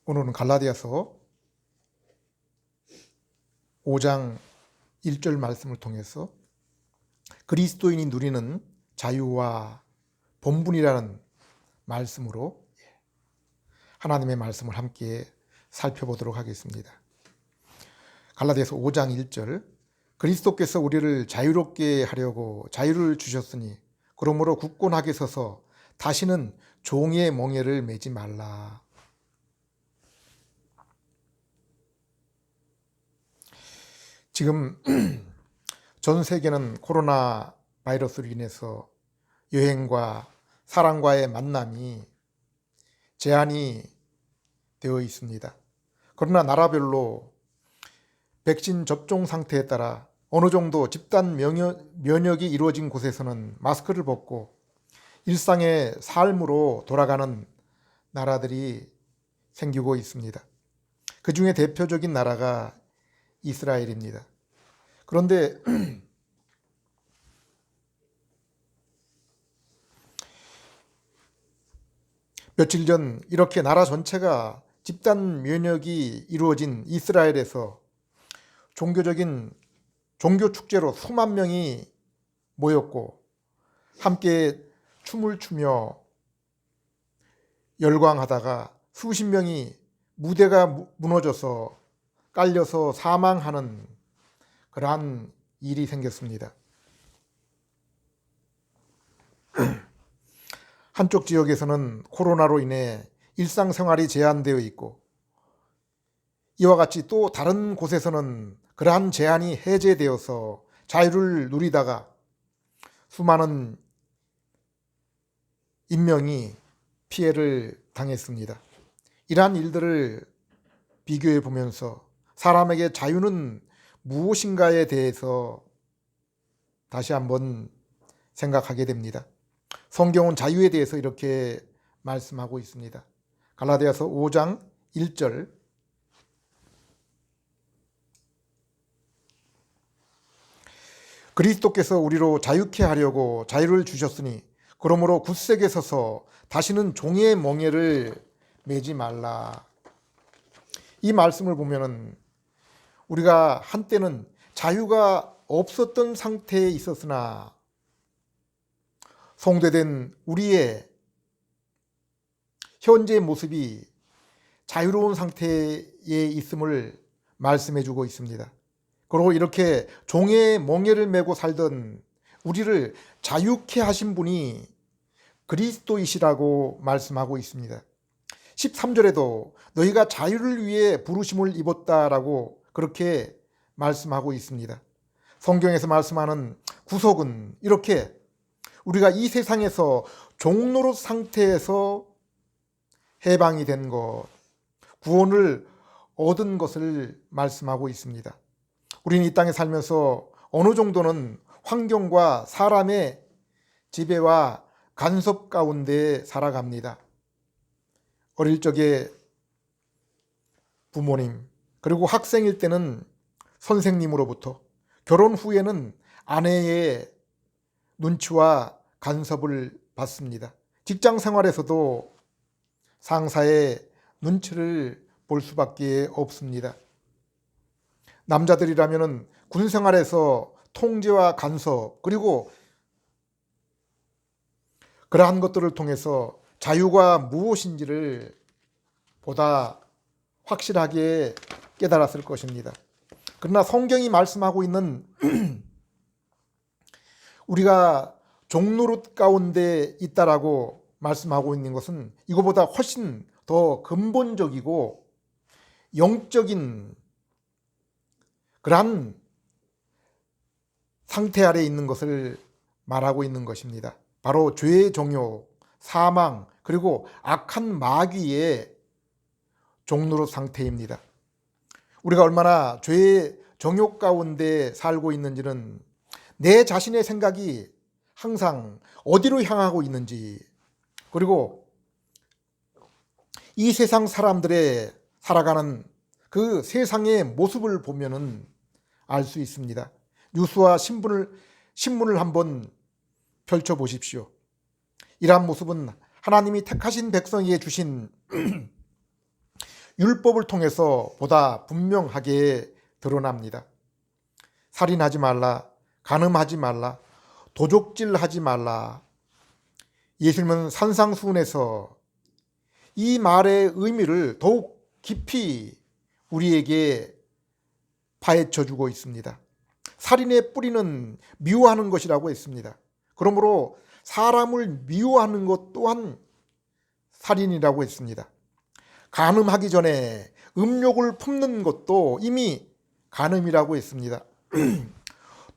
오늘은 갈라디아서 5장 1절 말씀을 통해서 그리스도인이 누리는 자유와 본분이라는 말씀으로 하나님의 말씀을 함께 살펴보도록 하겠습니다. 갈라디아서 5장 1절, 그리스도께서 우리를 자유롭게 하려고 자유를 주셨으니 그러므로 굳건하게 서서 다시는 종의 멍에를 매지 말라. 지금 전 세계는 코로나 바이러스로 인해서 여행과 사람과의 만남이 제한이 되어 있습니다. 그러나 나라별로 백신 접종 상태에 따라 어느 정도 집단 면역이 이루어진 곳에서는 마스크를 벗고 일상의 삶으로 돌아가는 나라들이 생기고 있습니다. 그 중에 대표적인 나라가 이스라엘입니다. 그런데 며칠 전 이렇게 나라 전체가 집단 면역이 이루어진 이스라엘에서 종교 축제로 수만 명이 모였고 함께 춤을 추며 열광하다가 수십 명이 무대가 무너져서 깔려서 사망하는 그러한 일이 생겼습니다. 한쪽 지역에서는 코로나로 인해 일상생활이 제한되어 있고 이와 같이 또 다른 곳에서는 그러한 제한이 해제되어서 자유를 누리다가 수많은 인명이 피해를 당했습니다. 이러한 일들을 비교해 보면서 사람에게 자유는 무엇인가에 대해서 다시 한번 생각하게 됩니다. 성경은 자유에 대해서 이렇게 말씀하고 있습니다. 갈라디아서 5장 1절, 그리스도께서 우리로 자유케 하려고 자유를 주셨으니 그러므로 굳세게 서서 다시는 종의 멍에를 매지 말라. 이 말씀을 보면은 우리가 한때는 자유가 없었던 상태에 있었으나 성도된 우리의 현재 모습이 자유로운 상태에 있음을 말씀해 주고 있습니다. 그리고 이렇게 종의 멍에를 메고 살던 우리를 자유케 하신 분이 그리스도이시라고 말씀하고 있습니다. 13절에도 너희가 자유를 위해 부르심을 입었다라고 그렇게 말씀하고 있습니다. 성경에서 말씀하는 구속은 이렇게 우리가 이 세상에서 종노릇 상태에서 해방이 된 것, 구원을 얻은 것을 말씀하고 있습니다. 우리는 이 땅에 살면서 어느 정도는 환경과 사람의 지배와 간섭 가운데 살아갑니다. 어릴 적에 부모님, 그리고 학생일 때는 선생님으로부터, 결혼 후에는 아내의 눈치와 간섭을 받습니다. 직장 생활에서도 상사의 눈치를 볼 수밖에 없습니다. 남자들이라면 군 생활에서 통제와 간섭, 그리고 그러한 것들을 통해서 자유가 무엇인지를 보다 확실하게 깨달았을 것입니다. 그러나 성경이 말씀하고 있는 우리가 종노릇 가운데 있다라고 말씀하고 있는 것은 이거보다 훨씬 더 근본적이고 영적인 그러한 상태 아래 있는 것을 말하고 있는 것입니다. 바로 죄의 종욕, 사망, 그리고 악한 마귀의 종노릇 상태입니다. 우리가 얼마나 죄의 정욕 가운데 살고 있는지는 내 자신의 생각이 항상 어디로 향하고 있는지, 그리고 이 세상 사람들의 살아가는 그 세상의 모습을 보면은 알 수 있습니다. 뉴스와 신문을 한번 펼쳐보십시오. 이러한 모습은 하나님이 택하신 백성에게 주신 율법을 통해서 보다 분명하게 드러납니다. 살인하지 말라, 간음하지 말라, 도적질하지 말라. 예수님은 산상수훈에서 이 말의 의미를 더욱 깊이 우리에게 파헤쳐 주고 있습니다. 살인의 뿌리는 미워하는 것이라고 했습니다. 그러므로 사람을 미워하는 것 또한 살인이라고 했습니다. 간음하기 전에 음욕을 품는 것도 이미 간음이라고 했습니다.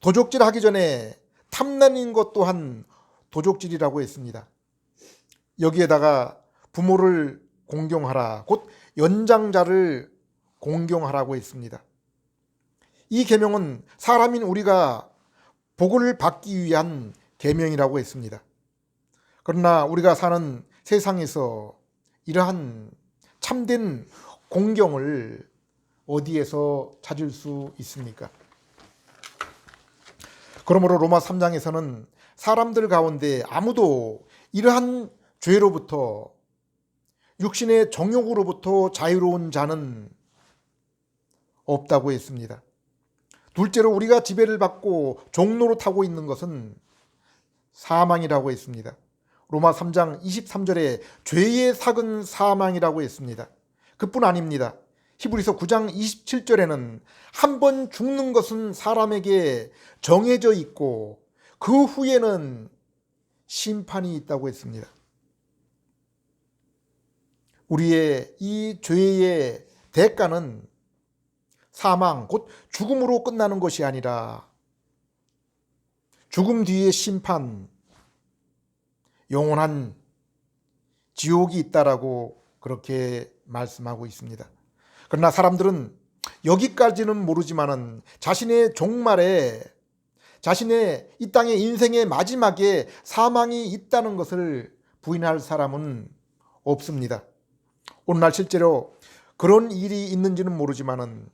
도적질하기 전에 탐내는 것 또한 도적질이라고 했습니다. 여기에다가 부모를 공경하라, 곧 연장자를 공경하라고 했습니다. 이 계명은 사람인 우리가 복을 받기 위한 계명이라고 했습니다. 그러나 우리가 사는 세상에서 이러한 참된 공경을 어디에서 찾을 수 있습니까? 그러므로 로마 3장에서는 사람들 가운데 아무도 이러한 죄로부터, 육신의 정욕으로부터 자유로운 자는 없다고 했습니다. 둘째로 우리가 지배를 받고 종로로 타고 있는 것은 사망이라고 했습니다. 로마 3장 23절에 죄의 삭은 사망이라고 했습니다. 그뿐 아닙니다. 히브리서 9장 27절에는 한 번 죽는 것은 사람에게 정해져 있고 그 후에는 심판이 있다고 했습니다. 우리의 이 죄의 대가는 사망, 곧 죽음으로 끝나는 것이 아니라 죽음 뒤의 심판, 영원한 지옥이 있다라고 그렇게 말씀하고 있습니다. 그러나 사람들은 여기까지는 모르지만은 자신의 종말에, 자신의 이 땅의 인생의 마지막에 사망이 있다는 것을 부인할 사람은 없습니다. 오늘날 실제로 그런 일이 있는지는 모르지만은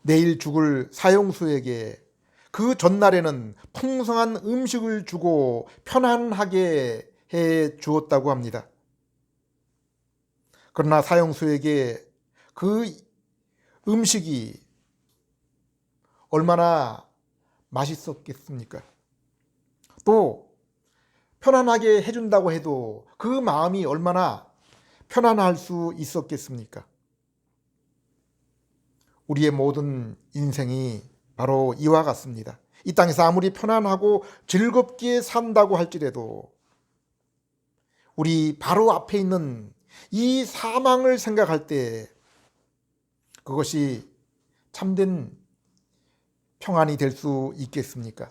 내일 죽을 사형수에게 그 전날에는 풍성한 음식을 주고 편안하게 해 주었다고 합니다. 그러나 사형수에게 그 음식이 얼마나 맛있었겠습니까? 또 편안하게 해준다고 해도 그 마음이 얼마나 편안할 수 있었겠습니까? 우리의 모든 인생이 바로 이와 같습니다. 이 땅에서 아무리 편안하고 즐겁게 산다고 할지라도 우리 바로 앞에 있는 이 사망을 생각할 때 그것이 참된 평안이 될 수 있겠습니까?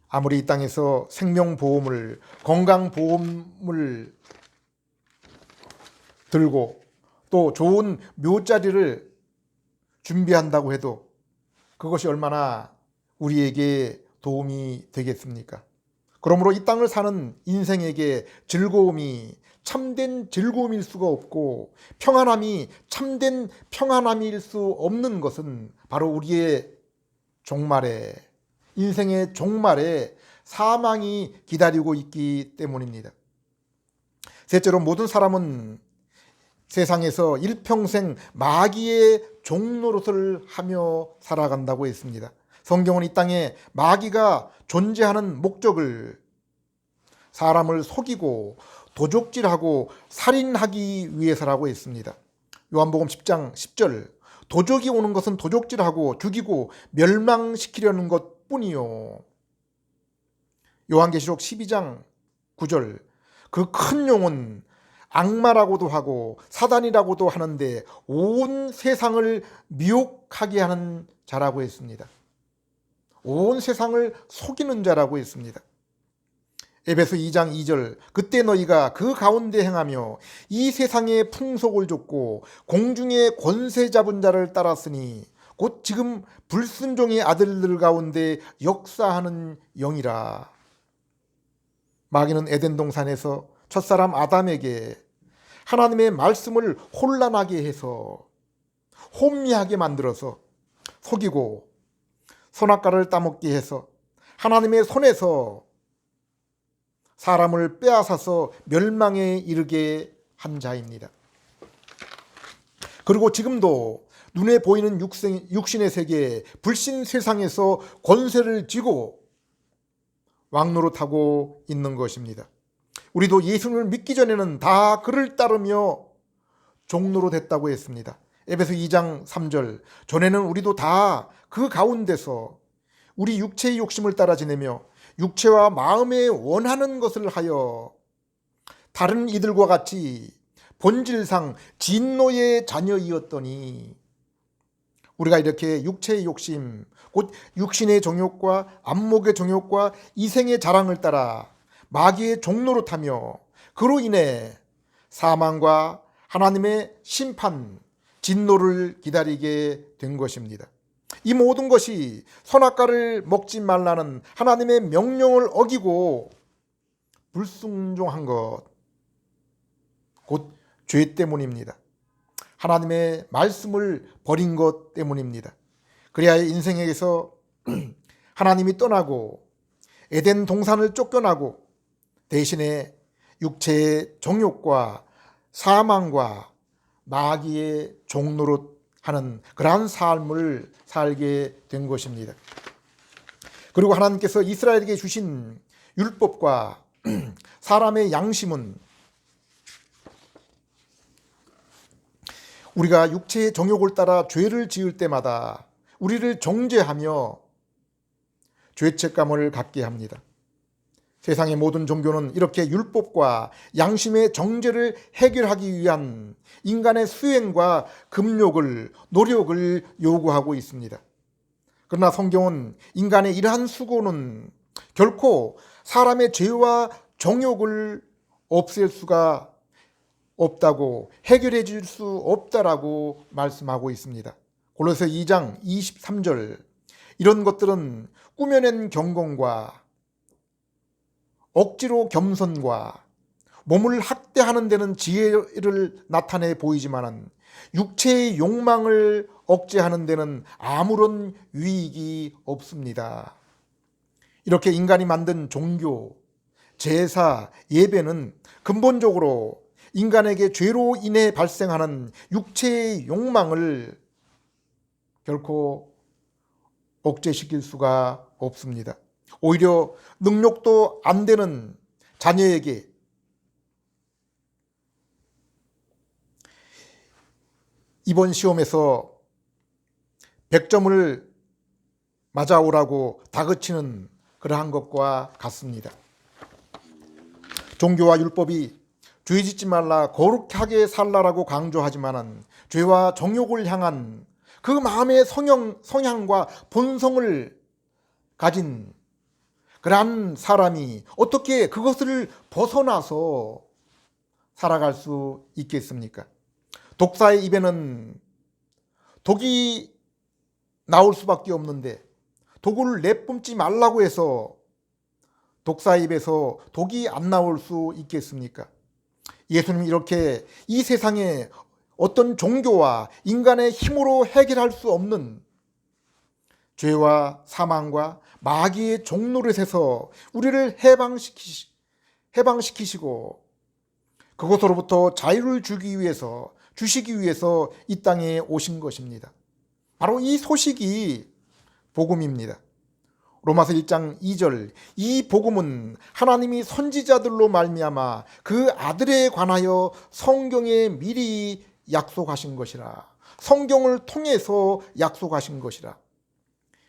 아무리 이 땅에서 생명보험을, 건강보험을 들고 또 좋은 묘자리를 준비한다고 해도 그것이 얼마나 우리에게 도움이 되겠습니까? 그러므로 이 땅을 사는 인생에게 즐거움이 참된 즐거움일 수가 없고 평안함이 참된 평안함일 수 없는 것은 바로 우리의 종말에, 인생의 종말에 사망이 기다리고 있기 때문입니다. 셋째로 모든 사람은 세상에서 일평생 마귀의 종노릇을 하며 살아간다고 했습니다. 성경은 이 땅에 마귀가 존재하는 목적을 사람을 속이고 도적질하고 살인하기 위해서라고 했습니다. 요한복음 10장 10절, 도적이 오는 것은 도적질하고 죽이고 멸망시키려는 것뿐이요. 요한계시록 12장 9절, 그 큰 용은 악마라고도 하고 사단이라고도 하는데 온 세상을 미혹하게 하는 자라고 했습니다. 온 세상을 속이는 자라고 했습니다. 에베소 2장 2절, 그때 너희가 그 가운데 행하며 이 세상의 풍속을 좇고 공중의 권세 잡은 자를 따랐으니 곧 지금 불순종의 아들들 가운데 역사하는 영이라. 마귀는 에덴 동산에서 첫사람 아담에게 하나님의 말씀을 혼란하게 해서 혼미하게 만들어서 속이고 선악과를 따먹게 해서 하나님의 손에서 사람을 빼앗아서 멸망에 이르게 한 자입니다. 그리고 지금도 눈에 보이는 육신의 세계, 불신 세상에서 권세를 쥐고 왕노릇하고 있는 것입니다. 우리도 예수님을 믿기 전에는 다 그를 따르며 종노릇했다고 했습니다. 에베소 2장 3절, 전에는 우리도 다 그 가운데서 우리 육체의 욕심을 따라 지내며 육체와 마음에 원하는 것을 하여 다른 이들과 같이 본질상 진노의 자녀이었더니, 우리가 이렇게 육체의 욕심, 곧 육신의 정욕과 안목의 정욕과 이생의 자랑을 따라 마귀의 종노릇하며 그로 인해 사망과 하나님의 심판, 진노를 기다리게 된 것입니다. 이 모든 것이 선악과를 먹지 말라는 하나님의 명령을 어기고 불순종한 것, 곧 죄 때문입니다. 하나님의 말씀을 버린 것 때문입니다. 그래야 인생에서 하나님이 떠나고 에덴 동산을 쫓겨나고 대신에 육체의 정욕과 사망과 마귀의 종노릇하는 그러한 삶을 살게 된 것입니다. 그리고 하나님께서 이스라엘에게 주신 율법과 사람의 양심은 우리가 육체의 정욕을 따라 죄를 지을 때마다 우리를 정죄하며 죄책감을 갖게 합니다. 세상의 모든 종교는 이렇게 율법과 양심의 정죄를 해결하기 위한 인간의 수행과 금욕을, 노력을 요구하고 있습니다. 그러나 성경은 인간의 이러한 수고는 결코 사람의 죄와 정욕을 없앨 수가 없다고, 해결해 줄 수 없다라고 말씀하고 있습니다. 골로새 2장 23절, 이런 것들은 꾸며낸 경건과 억지로 겸손과 몸을 학대하는 데는 지혜를 나타내 보이지만 육체의 욕망을 억제하는 데는 아무런 유익이 없습니다. 이렇게 인간이 만든 종교, 제사, 예배는 근본적으로 인간에게 죄로 인해 발생하는 육체의 욕망을 결코 억제시킬 수가 없습니다. 오히려 능력도 안 되는 자녀에게 이번 시험에서 100점을 맞아오라고 다그치는 그러한 것과 같습니다. 종교와 율법이 죄 짓지 말라, 거룩하게 살라라고 강조하지만 죄와 정욕을 향한 그 마음의 성향과 본성을 가진 그러한 사람이 어떻게 그것을 벗어나서 살아갈 수 있겠습니까? 독사의 입에는 독이 나올 수밖에 없는데 독을 내뿜지 말라고 해서 독사의 입에서 독이 안 나올 수 있겠습니까? 예수님이 이렇게 이 세상에 어떤 종교와 인간의 힘으로 해결할 수 없는 죄와 사망과 마귀의 종노릇에서 우리를 해방시키시고 그것으로부터 자유를 주시기 위해서 이 땅에 오신 것입니다. 바로 이 소식이 복음입니다. 로마서 1장 2절, 이 복음은 하나님이 선지자들로 말미암아 그 아들에 관하여 성경에 미리 약속하신 것이라, 성경을 통해서 약속하신 것이라.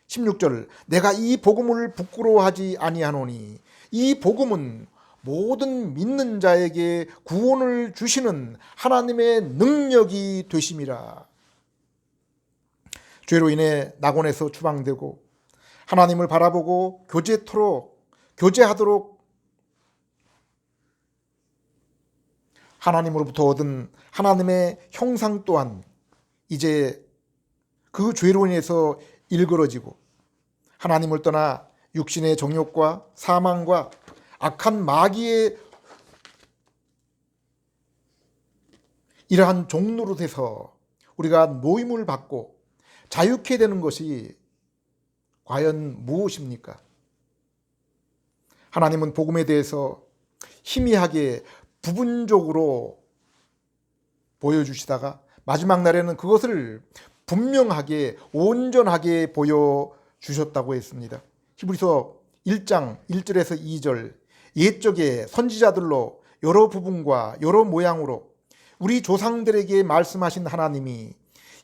16절, 내가 이 복음을 부끄러워하지 아니하노니 이 복음은 모든 믿는 자에게 구원을 주시는 하나님의 능력이 되심이라. 죄로 인해 낙원에서 추방되고 하나님을 바라보고 교제하도록 하나님으로부터 얻은 하나님의 형상 또한 이제 그 죄로 인해서 일그러지고 하나님을 떠나 육신의 정욕과 사망과 악한 마귀의 이러한 종노릇에서 우리가 노임을 받고 자유케 되는 것이 과연 무엇입니까? 하나님은 복음에 대해서 희미하게 부분적으로 보여주시다가 마지막 날에는 그것을 분명하게 온전하게 보여주셨다고 했습니다. 히브리서 1장 1절에서 2절, 옛적에 선지자들로 여러 부분과 여러 모양으로 우리 조상들에게 말씀하신 하나님이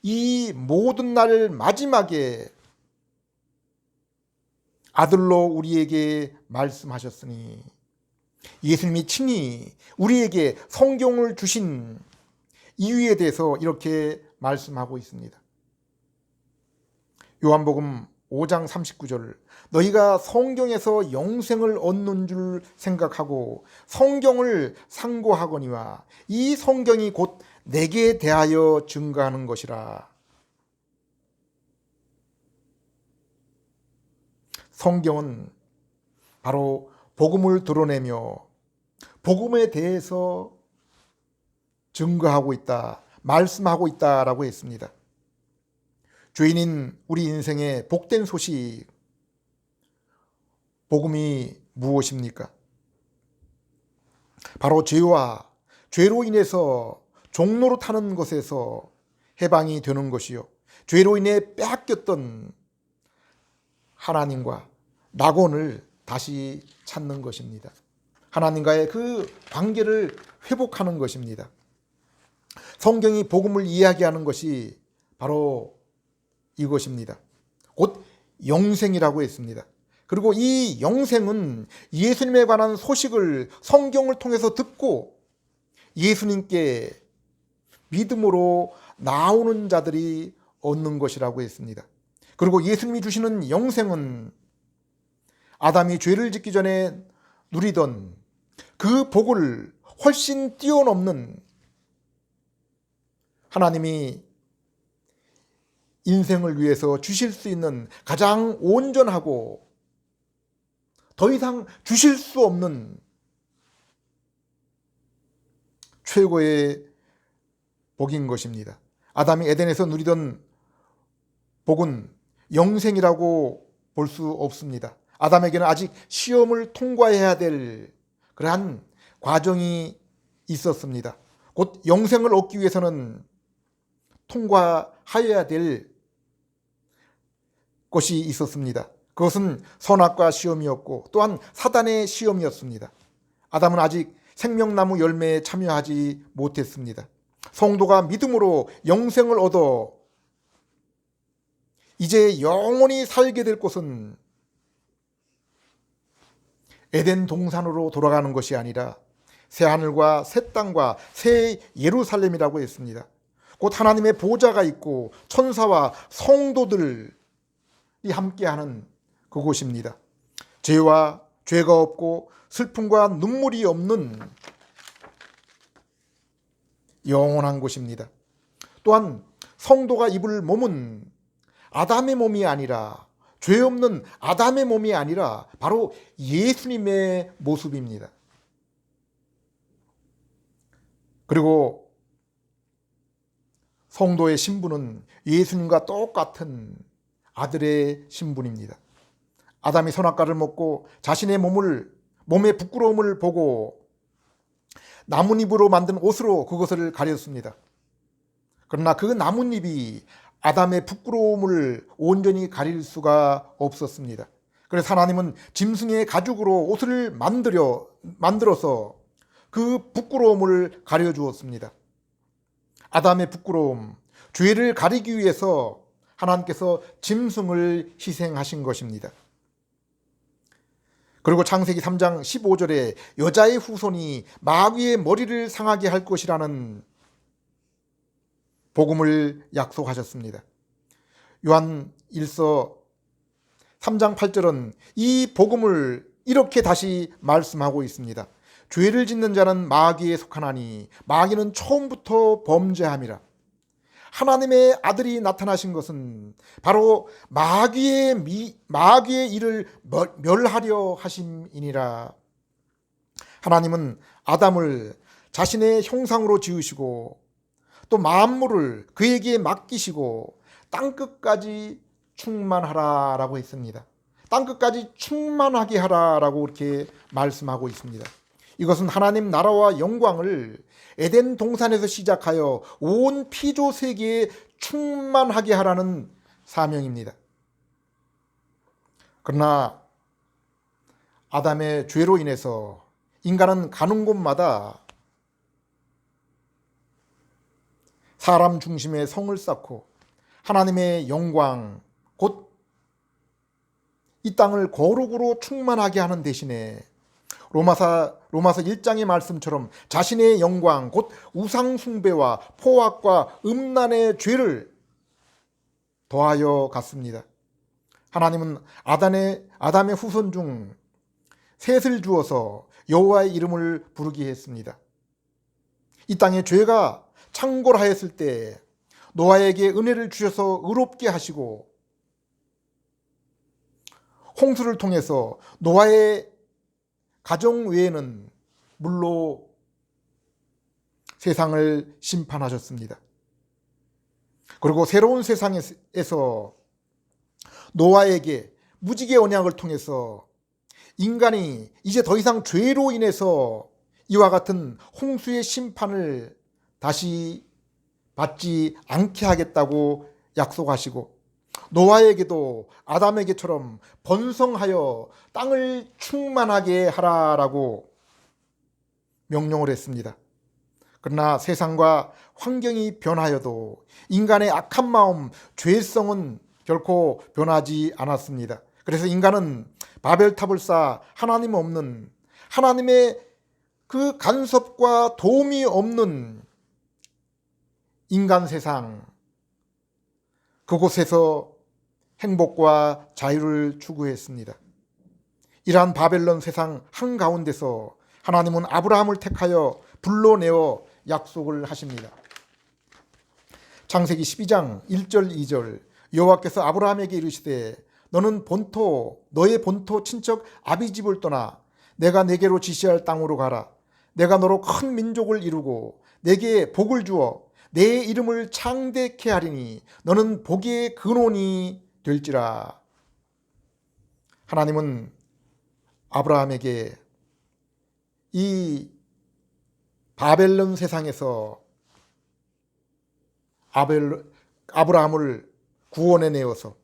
이 모든 날 마지막에 아들로 우리에게 말씀하셨으니, 예수님이 친히 우리에게 성경을 주신 이유에 대해서 이렇게 말씀하고 있습니다. 요한복음 5장 39절, 너희가 성경에서 영생을 얻는 줄 생각하고 성경을 상고하거니와 이 성경이 곧 내게 대하여 증거하는 것이라. 성경은 바로 복음을 드러내며 복음에 대해서 증거하고 있다, 말씀하고 있다라고 했습니다. 죄인인 우리 인생의 복된 소식, 복음이 무엇입니까? 바로 죄와 죄로 인해서 종로로 타는 것에서 해방이 되는 것이요, 죄로 인해 빼앗겼던 하나님과 낙원을 다시 찾는 것입니다. 하나님과의 그 관계를 회복하는 것입니다. 성경이 복음을 이야기하는 것이 바로 이것입니다. 곧 영생이라고 했습니다. 그리고 이 영생은 예수님에 관한 소식을 성경을 통해서 듣고 예수님께 믿음으로 나오는 자들이 얻는 것이라고 했습니다. 그리고 예수님이 주시는 영생은 아담이 죄를 짓기 전에 누리던 그 복을 훨씬 뛰어넘는, 하나님이 인생을 위해서 주실 수 있는 가장 온전하고 더 이상 주실 수 없는 최고의 복인 것입니다. 아담이 에덴에서 누리던 복은 영생이라고 볼 수 없습니다. 아담에게는 아직 시험을 통과해야 될 그러한 과정이 있었습니다. 곧 영생을 얻기 위해서는 통과하여야 될 것이 있었습니다. 그것은 선악과 시험이었고 또한 사단의 시험이었습니다. 아담은 아직 생명나무 열매에 참여하지 못했습니다. 성도가 믿음으로 영생을 얻어 이제 영원히 살게 될 곳은 에덴 동산으로 돌아가는 것이 아니라 새 하늘과 새 땅과 새 예루살렘이라고 했습니다. 곧 하나님의 보좌가 있고 천사와 성도들이 함께하는 그곳입니다. 죄와 죄가 없고 슬픔과 눈물이 없는 영원한 곳입니다. 또한 성도가 입을 몸은 아담의 몸이 아니라, 죄 없는 아담의 몸이 아니라 바로 예수님의 모습입니다. 그리고 성도의 신분은 예수님과 똑같은 아들의 신분입니다. 아담이 선악과를 먹고 자신의 몸의 부끄러움을 보고 나뭇잎으로 만든 옷으로 그것을 가렸습니다. 그러나 그 나뭇잎이 아담의 부끄러움을 온전히 가릴 수가 없었습니다. 그래서 하나님은 짐승의 가죽으로 옷을 만들어서 그 부끄러움을 가려주었습니다. 아담의 부끄러움, 죄를 가리기 위해서 하나님께서 짐승을 희생하신 것입니다. 그리고 창세기 3장 15절에 여자의 후손이 마귀의 머리를 상하게 할 것이라는 복음을 약속하셨습니다. 요한 1서 3장 8절은 이 복음을 이렇게 다시 말씀하고 있습니다. 죄를 짓는 자는 마귀에 속하나니 마귀는 처음부터 범죄함이라. 하나님의 아들이 나타나신 것은 바로 마귀의 일을 멸하려 하심이니라. 하나님은 아담을 자신의 형상으로 지으시고 또 만물을 그에게 맡기시고 땅끝까지 충만하라라고 했습니다. 땅끝까지 충만하게 하라라고 이렇게 말씀하고 있습니다. 이것은 하나님 나라와 영광을 에덴 동산에서 시작하여 온 피조 세계에 충만하게 하라는 사명입니다. 그러나 아담의 죄로 인해서 인간은 가는 곳마다 사람 중심의 성을 쌓고 하나님의 영광, 곧 이 땅을 거룩으로 충만하게 하는 대신에 로마서 1장의 말씀처럼 자신의 영광, 곧 우상 숭배와 포악과 음란의 죄를 더하여 갔습니다. 하나님은 아담의 후손 중 셋을 주어서 여호와의 이름을 부르게 했습니다. 이 땅에 죄가 창궐하였을 때 노아에게 은혜를 주셔서 의롭게 하시고 홍수를 통해서 노아의 가정 외에는 물로 세상을 심판하셨습니다. 그리고 새로운 세상에서 노아에게 무지개 언약을 통해서 인간이 이제 더 이상 죄로 인해서 이와 같은 홍수의 심판을 다시 받지 않게 하겠다고 약속하시고, 노아에게도 아담에게처럼 번성하여 땅을 충만하게 하라라고 명령을 했습니다. 그러나 세상과 환경이 변하여도 인간의 악한 마음, 죄성은 결코 변하지 않았습니다. 그래서 인간은 바벨탑을 쌓아 하나님 없는, 하나님의 그 간섭과 도움이 없는 인간 세상, 그곳에서 행복과 자유를 추구했습니다. 이러한 바벨론 세상 한가운데서 하나님은 아브라함을 택하여 불러내어 약속을 하십니다. 창세기 12장 1절 2절, 여호와께서 아브라함에게 이르시되 너는 너의 본토 친척 아비집을 떠나 내가 내게로 지시할 땅으로 가라. 내가 너로 큰 민족을 이루고 내게 복을 주어 내 이름을 창대케 하리니 너는 복의 근원이 될지라. 하나님은 아브라함에게 이 바벨론 세상에서 아브라함을 구원해 내어서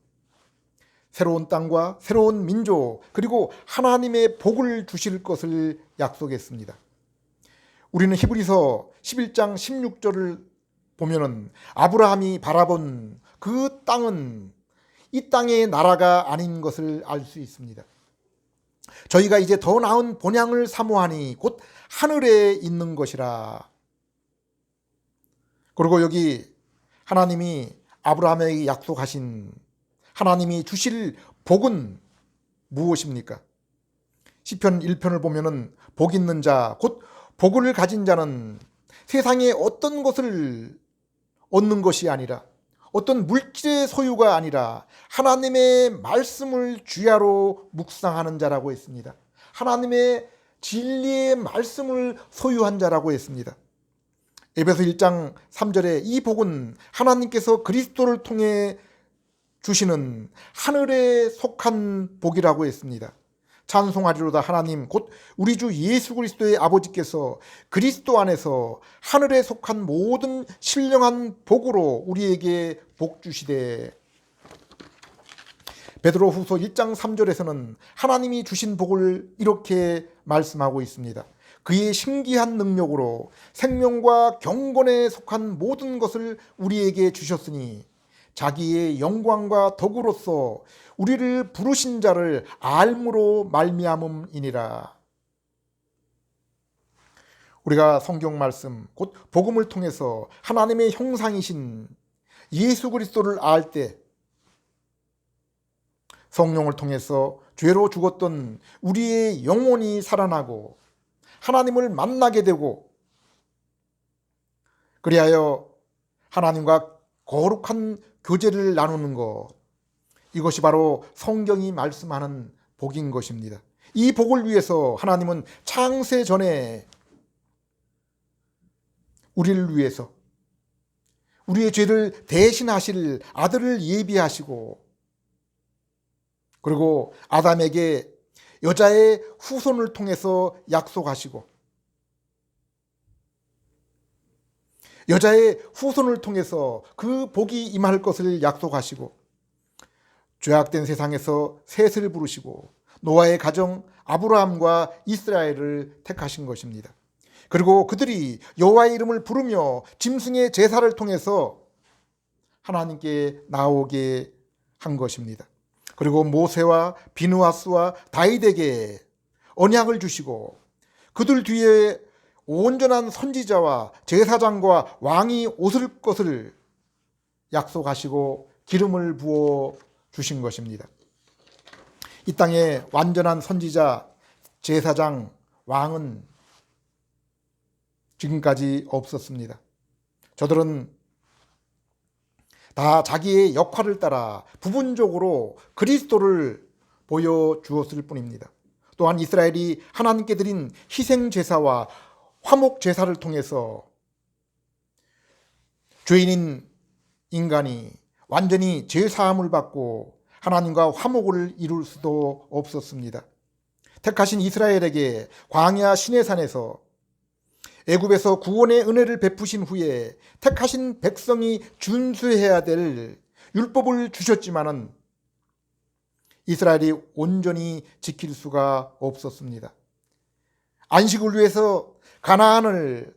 새로운 땅과 새로운 민족, 그리고 하나님의 복을 주실 것을 약속했습니다. 우리는 히브리서 11장 16절을 보면은 아브라함이 바라본 그 땅은 이 땅의 나라가 아닌 것을 알 수 있습니다. 저희가 이제 더 나은 본향을 사모하니 곧 하늘에 있는 것이라. 그리고 여기 하나님이 아브라함에게 약속하신 하나님이 주실 복은 무엇입니까? 시편 1편을 보면은 복 있는 자, 곧 복을 가진 자는 세상에 어떤 것을 얻는 것이 아니라, 어떤 물질의 소유가 아니라 하나님의 말씀을 주야로 묵상하는 자라고 했습니다. 하나님의 진리의 말씀을 소유한 자라고 했습니다. 에베소 1장 3절에 이 복은 하나님께서 그리스도를 통해 주시는 하늘에 속한 복이라고 했습니다. 찬송하리로다 하나님 곧 우리 주 예수 그리스도의 아버지께서 그리스도 안에서 하늘에 속한 모든 신령한 복으로 우리에게 복 주시되. 베드로후서 1장 3절에서는 하나님이 주신 복을 이렇게 말씀하고 있습니다. 그의 신기한 능력으로 생명과 경건에 속한 모든 것을 우리에게 주셨으니 자기의 영광과 덕으로서 우리를 부르신 자를 알므로 말미암음이니라. 우리가 성경 말씀 곧 복음을 통해서 하나님의 형상이신 예수 그리스도를 알 때 성령을 통해서 죄로 죽었던 우리의 영혼이 살아나고 하나님을 만나게 되고, 그리하여 하나님과 거룩한 교제를 나누는 것, 이것이 바로 성경이 말씀하는 복인 것입니다. 이 복을 위해서 하나님은 창세 전에 우리를 위해서 우리의 죄를 대신하실 아들을 예비하시고, 그리고 아담에게 여자의 후손을 통해서 약속하시고 여자의 후손을 통해서 그 복이 임할 것을 약속하시고 죄악된 세상에서 셋을 부르시고 노아의 가정 아브라함과 이스라엘을 택하신 것입니다. 그리고 그들이 여호와의 이름을 부르며 짐승의 제사를 통해서 하나님께 나오게 한 것입니다. 그리고 모세와 비느하스와 다윗에게 언약을 주시고 그들 뒤에 온전한 선지자와 제사장과 왕이 오실 것을 약속하시고 기름을 부어 주신 것입니다. 이 땅에 완전한 선지자, 제사장, 왕은 지금까지 없었습니다. 저들은 다 자기의 역할을 따라 부분적으로 그리스도를 보여주었을 뿐입니다. 또한 이스라엘이 하나님께 드린 희생제사와 화목제사를 통해서 죄인인 인간이 완전히 죄사함을 받고 하나님과 화목을 이룰 수도 없었습니다. 택하신 이스라엘에게 광야 시내산에서 애굽에서 구원의 은혜를 베푸신 후에 택하신 백성이 준수해야 될 율법을 주셨지만은 이스라엘이 온전히 지킬 수가 없었습니다. 안식을 위해서 가나안을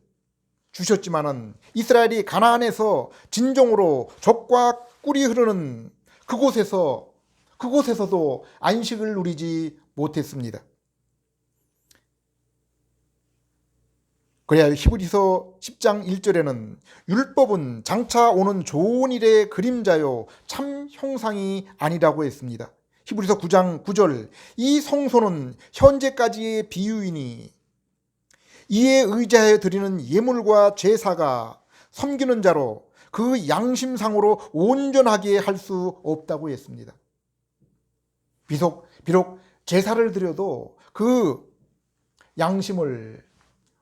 주셨지만은 이스라엘이 가나안에서 진정으로 젖과 꿀이 흐르는 그곳에서도 안식을 누리지 못했습니다. 그래야 히브리서 10장 1절에는 율법은 장차 오는 좋은 일의 그림자요 참 형상이 아니라고 했습니다. 히브리서 9장 9절 이 성소는 현재까지의 비유이니 이에 의지하여 드리는 예물과 제사가 섬기는 자로 그 양심상으로 온전하게 할 수 없다고 했습니다. 비록 제사를 드려도 그 양심을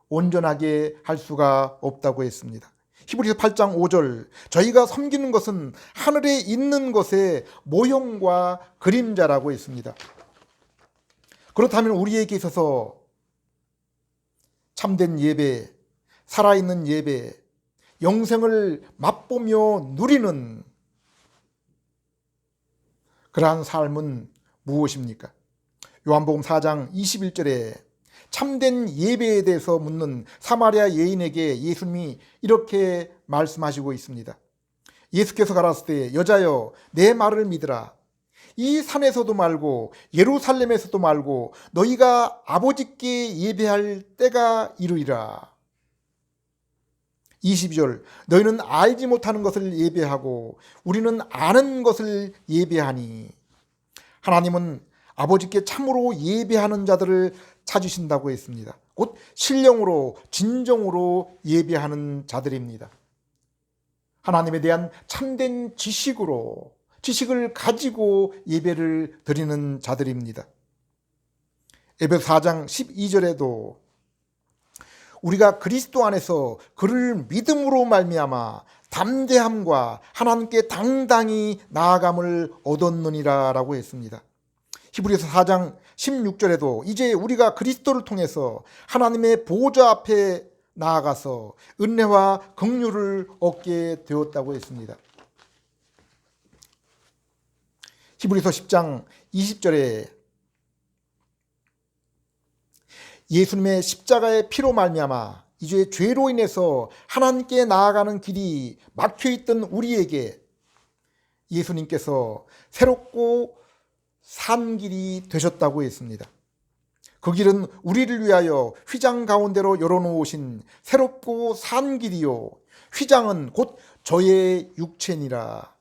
온전하게 할 수가 없다고 했습니다. 히브리서 8장 5절 저희가 섬기는 것은 하늘에 있는 것의 모형과 그림자라고 했습니다. 그렇다면 우리에게 있어서 참된 예배, 살아있는 예배, 영생을 맛보며 누리는 그러한 삶은 무엇입니까? 요한복음 4장 21절에 참된 예배에 대해서 묻는 사마리아 여인에게 예수님이 이렇게 말씀하시고 있습니다. 예수께서 가라사대 때 여자여 내 말을 믿으라. 이 산에서도 말고 예루살렘에서도 말고 너희가 아버지께 예배할 때가 이르리라. 22절 너희는 알지 못하는 것을 예배하고 우리는 아는 것을 예배하니 하나님은 아버지께 참으로 예배하는 자들을 찾으신다고 했습니다. 곧 신령으로 진정으로 예배하는 자들입니다. 하나님에 대한 참된 지식을 가지고 예배를 드리는 자들입니다. 에베소 4장 12절에도 우리가 그리스도 안에서 그를 믿음으로 말미암아 담대함과 하나님께 당당히 나아감을 얻었느니라 라고 했습니다. 히브리서 4장 16절에도 이제 우리가 그리스도를 통해서 하나님의 보좌 앞에 나아가서 은혜와 긍휼을 얻게 되었다고 했습니다. 히브리서 10장 20절에 예수님의 십자가의 피로 말미암아 이제 죄로 인해서 하나님께 나아가는 길이 막혀있던 우리에게 예수님께서 새롭고 산 길이 되셨다고 했습니다. 그 길은 우리를 위하여 휘장 가운데로 열어놓으신 새롭고 산 길이요 휘장은 곧 저의 육체니라.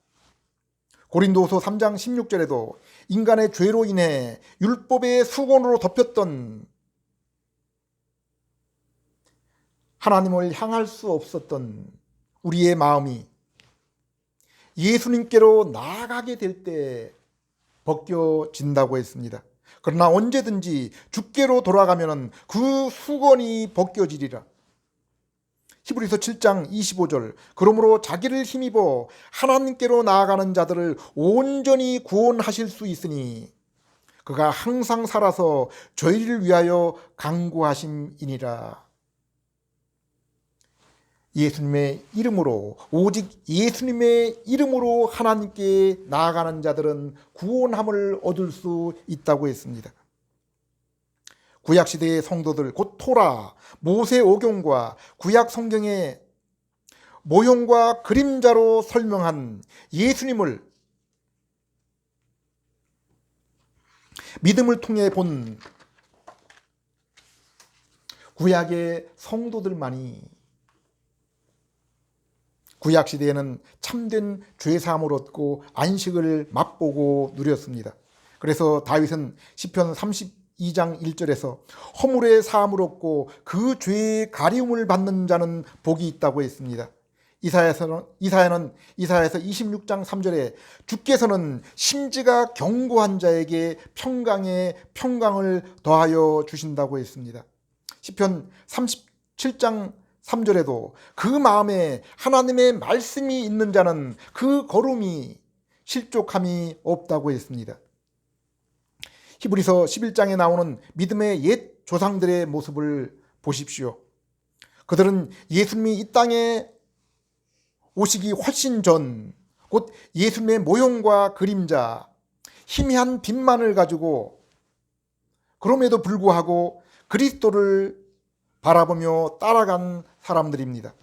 고린도후서 3장 16절에도 인간의 죄로 인해 율법의 수건으로 덮였던 하나님을 향할 수 없었던 우리의 마음이 예수님께로 나아가게 될 때 벗겨진다고 했습니다. 그러나 언제든지 주께로 돌아가면 그 수건이 벗겨지리라. 히브리서 7장 25절 그러므로 자기를 힘입어 하나님께로 나아가는 자들을 온전히 구원하실 수 있으니 그가 항상 살아서 저희를 위하여 간구하심이니라. 예수님의 이름으로, 오직 예수님의 이름으로 하나님께 나아가는 자들은 구원함을 얻을 수 있다고 했습니다. 구약시대의 성도들, 곧 토라, 모세오경과 구약 성경의 모형과 그림자로 설명한 예수님을 믿음을 통해 본 구약의 성도들만이 구약시대에는 참된 죄사함을 얻고 안식을 맛보고 누렸습니다. 그래서 다윗은 시편 32장 1절에서 허물의 사함을 얻고 그 죄의 가리움을 받는 자는 복이 있다고 했습니다. 이사야서 26장 3절에 주께서는 심지가 견고한 자에게 평강에 평강을 더하여 주신다고 했습니다. 시편 37장 3절에도 그 마음에 하나님의 말씀이 있는 자는 그 걸음이 실족함이 없다고 했습니다. 히브리서 11장에 나오는 믿음의 옛 조상들의 모습을 보십시오. 그들은 예수님이 이 땅에 오시기 훨씬 전, 곧 예수님의 모형과 그림자, 희미한 빛만을 가지고 그럼에도 불구하고 그리스도를 바라보며 따라간 사람들입니다.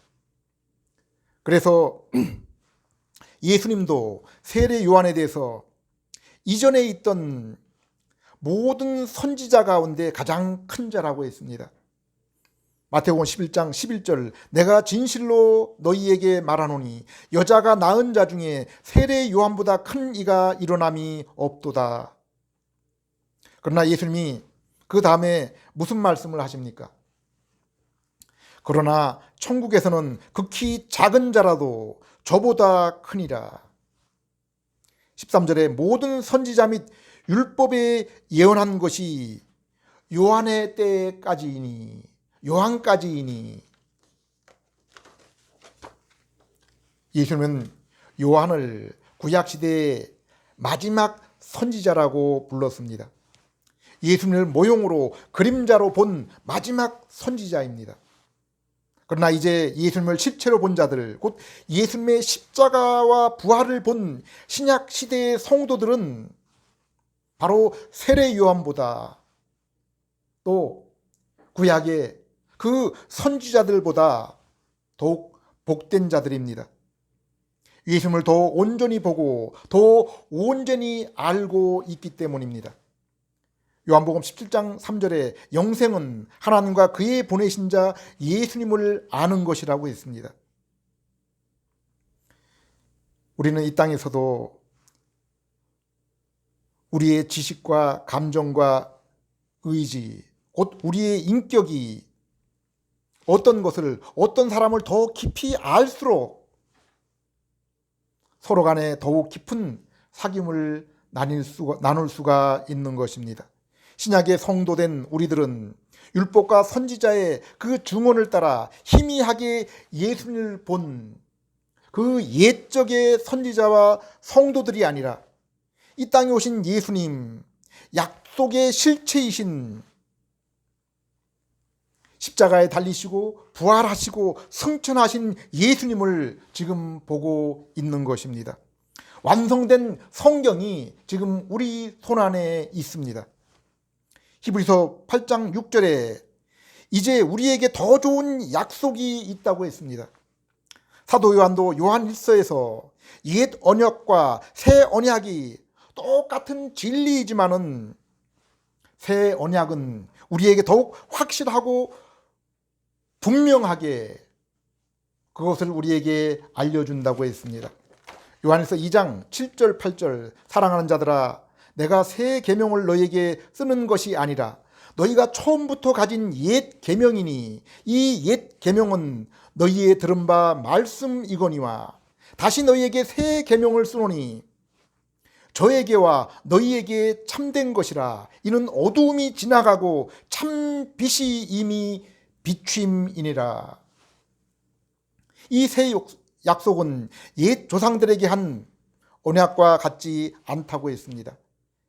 그래서 예수님도 세례 요한에 대해서 이전에 있던 모든 선지자 가운데 가장 큰 자라고 했습니다. 마태복음 11장 11절, 내가 진실로 너희에게 말하노니 여자가 낳은 자 중에 세례 요한보다 큰 이가 일어남이 없도다. 그러나 예수님이 그 다음에 무슨 말씀을 하십니까? 그러나 천국에서는 극히 작은 자라도 저보다 크니라. 13절에 모든 선지자 및 율법에 예언한 것이 요한의 때까지이니, 요한까지이니. 예수님은 요한을 구약시대의 마지막 선지자라고 불렀습니다. 예수님을 모형으로 그림자로 본 마지막 선지자입니다. 그러나 이제 예수님을 실체로 본 자들, 곧 예수님의 십자가와 부활을 본 신약 시대의 성도들은 바로 세례 요한보다 또 구약의 그 선지자들보다 더욱 복된 자들입니다. 예수님을 더 온전히 보고 더 온전히 알고 있기 때문입니다. 요한복음 17장 3절에 영생은 하나님과 그의 보내신 자 예수님을 아는 것이라고 했습니다. 우리는 이 땅에서도 우리의 지식과 감정과 의지, 곧 우리의 인격이 어떤 것을, 어떤 사람을 더 깊이 알수록 서로 간에 더욱 깊은 사귐을 나눌 수가 있는 것입니다. 신약의 성도된 우리들은 율법과 선지자의 그 증언을 따라 희미하게 예수님을 본 그 옛적의 선지자와 성도들이 아니라 이 땅에 오신 예수님, 약속의 실체이신 십자가에 달리시고 부활하시고 승천하신 예수님을 지금 보고 있는 것입니다. 완성된 성경이 지금 우리 손안에 있습니다. 히브리서 8장 6절에 이제 우리에게 더 좋은 약속이 있다고 했습니다. 사도 요한도 요한 1서에서 옛 언약과 새 언약이 똑같은 진리이지만은 새 언약은 우리에게 더욱 확실하고 분명하게 그것을 우리에게 알려준다고 했습니다. 요한일서 2장 7절 8절, 사랑하는 자들아 내가 새 계명을 너희에게 쓰는 것이 아니라 너희가 처음부터 가진 옛 계명이니 이 옛 계명은 너희의 들은 바 말씀이거니와 다시 너희에게 새 계명을 쓰노니 저에게와 너희에게 참된 것이라. 이는 어두움이 지나가고 참 빛이 이미 비춤이니라. 이 새 약속은 옛 조상들에게 한 언약과 같지 않다고 했습니다.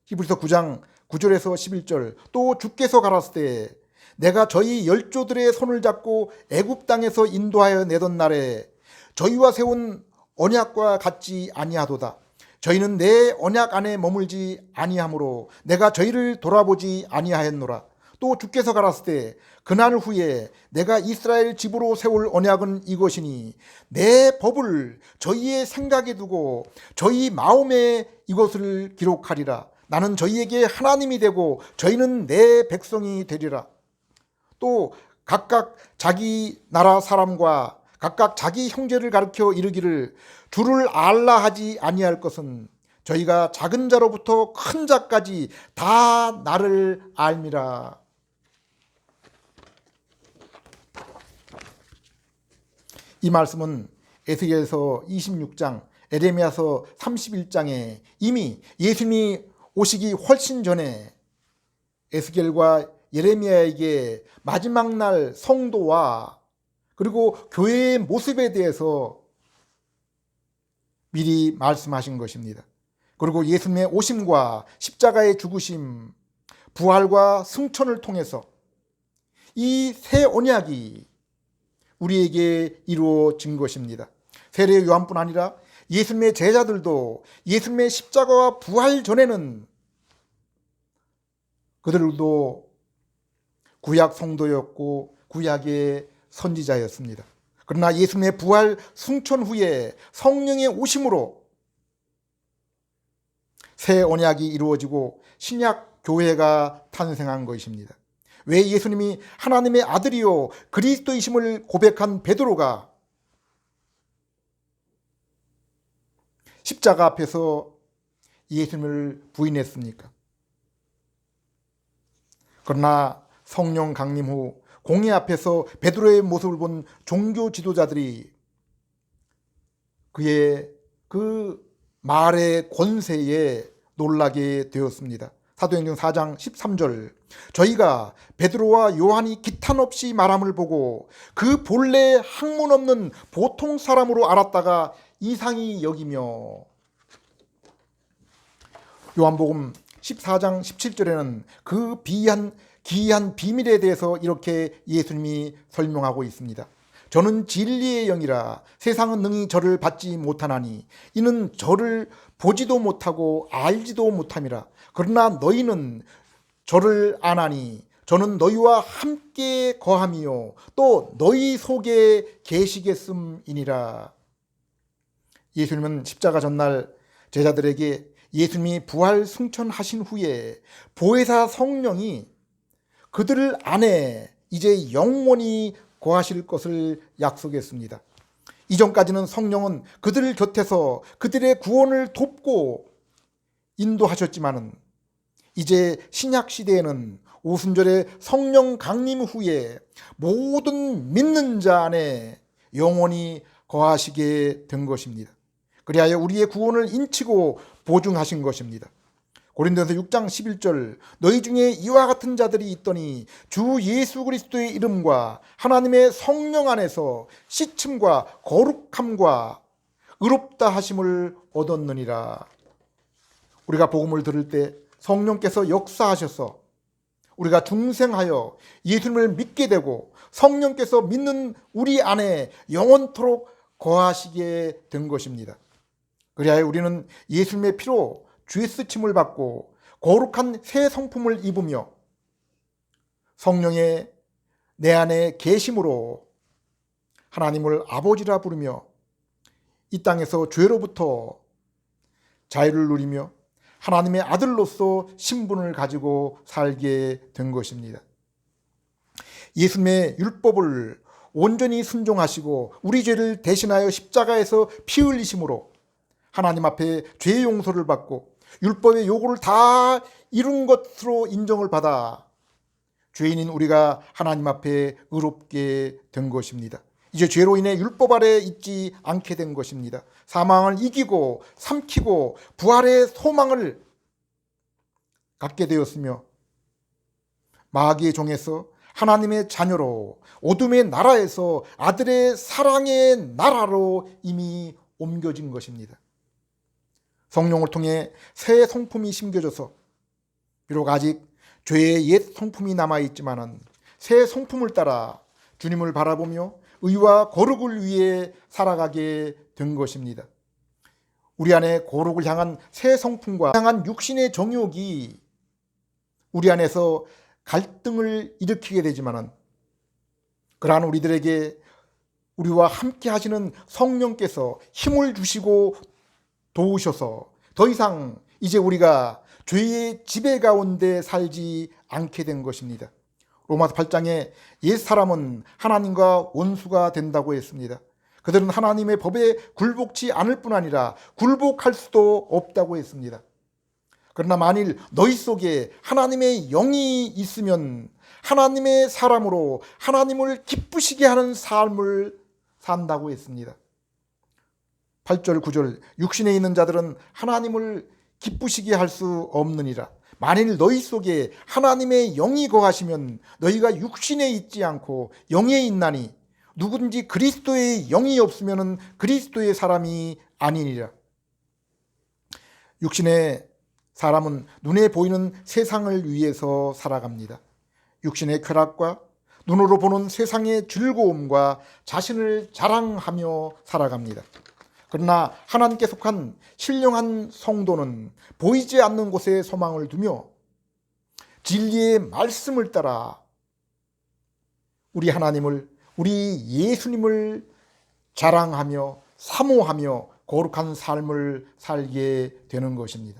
히브리서 9장 9절에서 11절, 또 주께서 가라사대 내가 저희 열조들의 손을 잡고 애굽 땅에서 인도하여 내던 날에 저희와 세운 언약과 같지 아니하도다. 저희는 내 언약 안에 머물지 아니하므로 내가 저희를 돌아보지 아니하였노라. 또 주께서 가라사대 그날 후에 내가 이스라엘 집으로 세울 언약은 이것이니 내 법을 저희의 생각에 두고 저희 마음에 이것을 기록하리라. 나는 저희에게 하나님이 되고 저희는 내 백성이 되리라. 또 각각 자기 나라 사람과 각각 자기 형제를 가르쳐 이르기를 주를 알라 하지 아니할 것은 저희가 작은 자로부터 큰 자까지 다 나를 알미라. 이 말씀은 에스겔서 26장, 에레미야서 31장에 이미 예수님이 오시기 훨씬 전에 에스겔과 예레미야에게 마지막 날 성도와 그리고 교회의 모습에 대해서 미리 말씀하신 것입니다. 그리고 예수님의 오심과 십자가의 죽으심, 부활과 승천을 통해서 이 새 언약이 우리에게 이루어진 것입니다. 세례 요한뿐 아니라 예수님의 제자들도 예수님의 십자가와 부활 전에는 그들도 구약 성도였고 구약의 선지자였습니다. 그러나 예수님의 부활 승천 후에 성령의 오심으로 새 언약이 이루어지고 신약 교회가 탄생한 것입니다. 왜 예수님이 하나님의 아들이요 그리스도이심을 고백한 베드로가 십자가 앞에서 예수님을 부인했습니까? 그러나 성령 강림 후 공회 앞에서 베드로의 모습을 본 종교 지도자들이 그의 그 말의 권세에 놀라게 되었습니다. 사도행전 4장 13절 저희가 베드로와 요한이 기탄 없이 말함을 보고 그 본래 학문 없는 보통 사람으로 알았다가 이상히 여기며 요한복음 14장 17절에는 그 기이한 비밀에 대해서 이렇게 예수님이 설명하고 있습니다. 저는 진리의 영이라 세상은 능히 저를 받지 못하나니 이는 저를 보지도 못하고 알지도 못함이라. 그러나 너희는 저를 아나니 저는 너희와 함께 거함이요 또 너희 속에 계시겠음이니라. 예수님은 십자가 전날 제자들에게 예수님이 부활 승천하신 후에 보혜사 성령이 그들 안에 이제 영원히 거하실 것을 약속했습니다. 이전까지는 성령은 그들 곁에서 그들의 구원을 돕고 인도하셨지만은 이제 신약 시대에는 오순절의 성령 강림 후에 모든 믿는 자 안에 영원히 거하시게 된 것입니다. 그리하여 우리의 구원을 인치고 보증하신 것입니다. 고린도전서 6장 11절 너희 중에 이와 같은 자들이 있더니 주 예수 그리스도의 이름과 하나님의 성령 안에서 씻음과 거룩함과 의롭다 하심을 얻었느니라. 우리가 복음을 들을 때 성령께서 역사하셔서 우리가 중생하여 예수님을 믿게 되고 성령께서 믿는 우리 안에 영원토록 거하시게 된 것입니다. 그리하여 우리는 예수님의 피로 죄 쓰침을 받고 거룩한 새 성품을 입으며 성령의 내 안에 계심으로 하나님을 아버지라 부르며 이 땅에서 죄로부터 자유를 누리며 하나님의 아들로서 신분을 가지고 살게 된 것입니다. 예수님의 율법을 온전히 순종하시고 우리 죄를 대신하여 십자가에서 피 흘리심으로 하나님 앞에 죄 용서를 받고 율법의 요구를 다 이룬 것으로 인정을 받아 죄인인 우리가 하나님 앞에 의롭게 된 것입니다. 이제 죄로 인해 율법 아래 있지 않게 된 것입니다. 사망을 이기고 삼키고 부활의 소망을 갖게 되었으며 마귀의 종에서 하나님의 자녀로 어둠의 나라에서 아들의 사랑의 나라로 이미 옮겨진 것입니다. 성령을 통해 새 성품이 심겨져서 비록 아직 죄의 옛 성품이 남아있지만은 새 성품을 따라 주님을 바라보며 의와 거룩을 위해 살아가게 된 것입니다. 우리 안에 거룩을 향한 새 성품과 향한 육신의 정욕이 우리 안에서 갈등을 일으키게 되지만은, 그러한 우리들에게 우리와 함께 하시는 성령께서 힘을 주시고 도우셔서 더 이상 이제 우리가 죄의 지배 가운데 살지 않게 된 것입니다. 로마서 8장에 옛사람은 하나님과 원수가 된다고 했습니다. 그들은 하나님의 법에 굴복치 않을 뿐 아니라 굴복할 수도 없다고 했습니다. 그러나 만일 너희 속에 하나님의 영이 있으면 하나님의 사람으로 하나님을 기쁘시게 하는 삶을 산다고 했습니다. 8절 9절 육신에 있는 자들은 하나님을 기쁘시게 할 수 없느니라. 만일 너희 속에 하나님의 영이 거하시면 너희가 육신에 있지 않고 영에 있나니 누구든지 그리스도의 영이 없으면 그리스도의 사람이 아니니라. 육신의 사람은 눈에 보이는 세상을 위해서 살아갑니다. 육신의 쾌락과 눈으로 보는 세상의 즐거움과 자신을 자랑하며 살아갑니다. 그러나 하나님께 속한 신령한 성도는 보이지 않는 곳에 소망을 두며 진리의 말씀을 따라 우리 하나님을, 우리 예수님을 자랑하며 사모하며 거룩한 삶을 살게 되는 것입니다.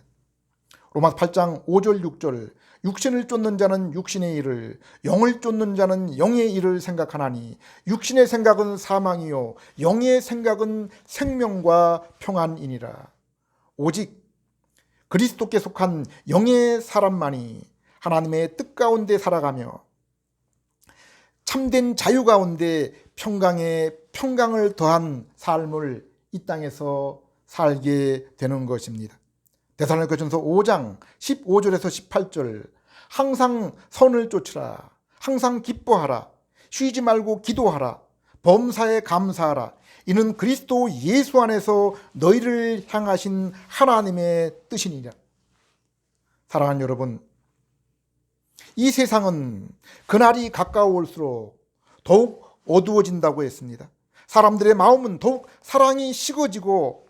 로마서 8장 5절 6절 육신을 쫓는 자는 육신의 일을, 영을 쫓는 자는 영의 일을 생각하나니 육신의 생각은 사망이요 영의 생각은 생명과 평안이니라. 오직 그리스도께 속한 영의 사람만이 하나님의 뜻 가운데 살아가며 참된 자유 가운데 평강에 평강을 더한 삶을 이 땅에서 살게 되는 것입니다. 데살로니가전서 5장 15절에서 18절 항상 선을 쫓으라, 항상 기뻐하라, 쉬지 말고 기도하라, 범사에 감사하라. 이는 그리스도 예수 안에서 너희를 향하신 하나님의 뜻이니라. 사랑하는 여러분, 이 세상은 그날이 가까울수록 더욱 어두워진다고 했습니다. 사람들의 마음은 더욱 사랑이 식어지고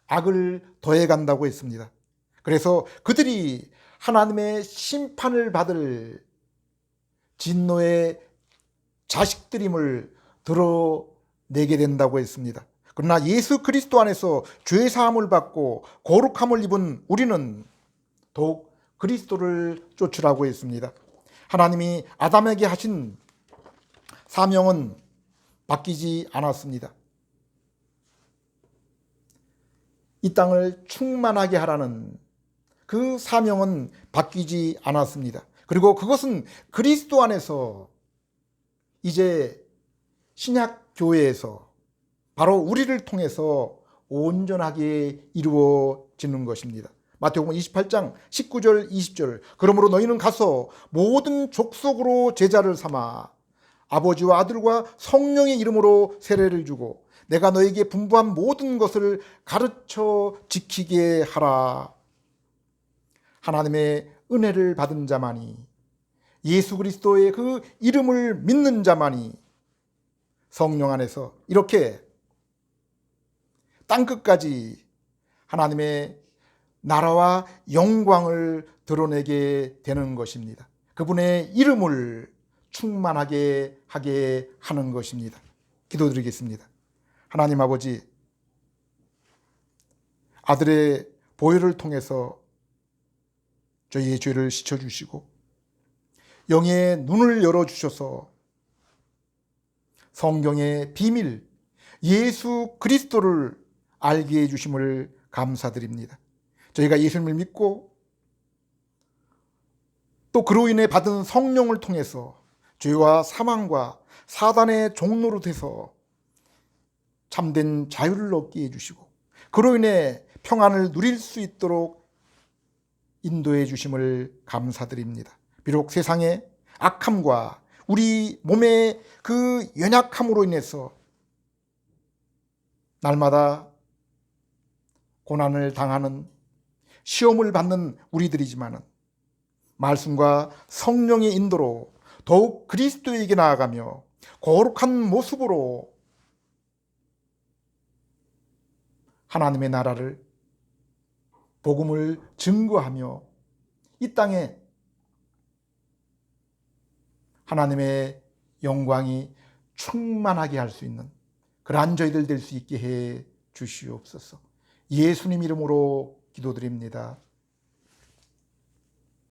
악을 더해간다고 했습니다. 그래서 그들이 하나님의 심판을 받을 진노의 자식들임을 드러내게 된다고 했습니다. 그러나 예수 그리스도 안에서 죄 사함을 받고 거룩함을 입은 우리는 더욱 그리스도를 쫓으라고 했습니다. 하나님이 아담에게 하신 사명은 바뀌지 않았습니다. 이 땅을 충만하게 하라는 그 사명은 바뀌지 않았습니다. 그리고 그것은 그리스도 안에서 이제 신약 교회에서 바로 우리를 통해서 온전하게 이루어지는 것입니다. 마태복음 28장 19절 20절 그러므로 너희는 가서 모든 족속으로 제자를 삼아 아버지와 아들과 성령의 이름으로 세례를 주고 내가 너에게 분부한 모든 것을 가르쳐 지키게 하라. 하나님의 은혜를 받은 자만이, 예수 그리스도의 그 이름을 믿는 자만이 성령 안에서 이렇게 땅끝까지 하나님의 나라와 영광을 드러내게 되는 것입니다. 그분의 이름을 충만하게 하게 하는 것입니다. 기도드리겠습니다. 하나님 아버지, 아들의 보혈을 통해서 저희의 죄를 씻어주시고 영의 눈을 열어주셔서 성경의 비밀 예수 그리스도를 알게 해주심을 감사드립니다. 저희가 예수님을 믿고 또 그로 인해 받은 성령을 통해서 죄와 사망과 사단의 종로로 돼서 참된 자유를 얻게 해주시고 그로 인해 평안을 누릴 수 있도록 인도해 주심을 감사드립니다. 비록 세상의 악함과 우리 몸의 그 연약함으로 인해서 날마다 고난을 당하는 시험을 받는 우리들이지만 말씀과 성령의 인도로 더욱 그리스도에게 나아가며 거룩한 모습으로 하나님의 나라를, 복음을 증거하며 이 땅에 하나님의 영광이 충만하게 할 수 있는 그러한 저희들 될 수 있게 해 주시옵소서. 예수님 이름으로 기도드립니다.